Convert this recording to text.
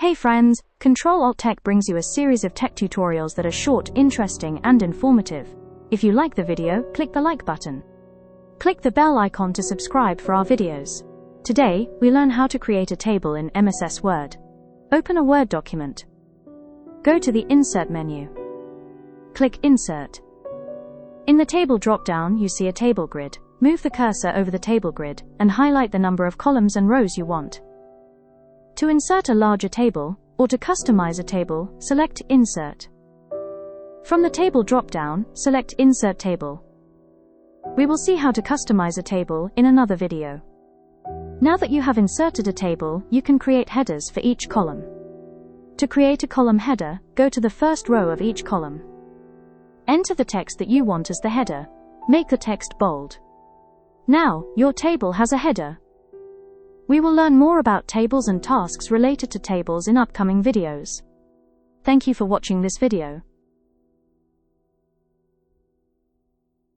Hey friends, Ctrl+Alt+Tech brings you a series of tech tutorials that are short, interesting, and informative. If you like the video, click the like button. Click the bell icon to subscribe for our videos. Today, we learn how to create a table in MS Word. Open a Word document. Go to the Insert menu. Click Insert. In the Table drop-down, you see a table grid. Move the cursor over the table grid, and highlight the number of columns and rows you want. To insert a larger table, or to customize a table, select Insert. From the Table drop-down, select Insert Table. We will see how to customize a table in another video. Now that you have inserted a table, you can create headers for each column. To create a column header, go to the first row of each column. Enter the text that you want as the header. Make the text bold. Now, your table has a header. We will learn more about tables and tasks related to tables in upcoming videos. Thank you for watching this video.